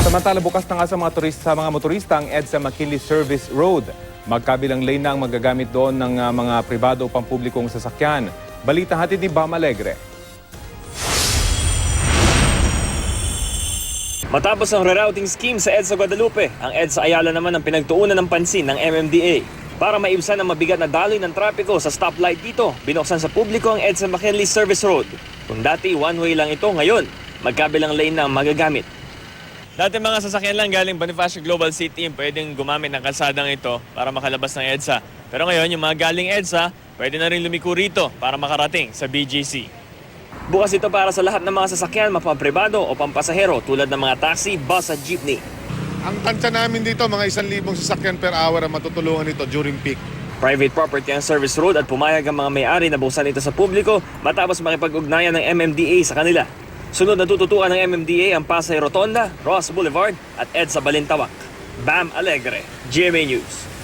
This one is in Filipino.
Samantala bukas na nga sa mga motorista ang EDSA McKinley Service Road. Magkabilang lane na ang magagamit doon ng mga pribado o pampublikong sasakyan. Balita hatid ni Bam Alegre. Matapos ang rerouting scheme sa EDSA Guadalupe, ang EDSA Ayala naman ang pinagtuunan ng pansin ng MMDA. Para maibsan ang mabigat na daloy ng trapiko sa stoplight dito, binuksan sa publiko ang EDSA McKinley Service Road. Kung dati one-way lang ito, ngayon, magkabilang lane na ang magagamit. Dati mga sasakyan lang galing Bonifacio Global City pwedeng gumamit ng kalsadang ito para makalabas ng EDSA. Pero ngayon, yung mga galing EDSA, pwede na rin lumiko rito para makarating sa BGC. Bukas ito para sa lahat ng mga sasakyan, mapampribado o pampasahero tulad ng mga taxi, bus at jeepney. Ang tansya namin dito, mga 1,000 sasakyan per hour ang matutulungan ito during peak. Private property ang service road at pumayag ang mga may-ari na buksan ito sa publiko matapos makipag-ugnayan ng MMDA sa kanila. Sunod na tututukan ng MMDA ang Pasay Rotonda, Ross Boulevard at EDSA Balintawak. Bam Alegre, GMA News.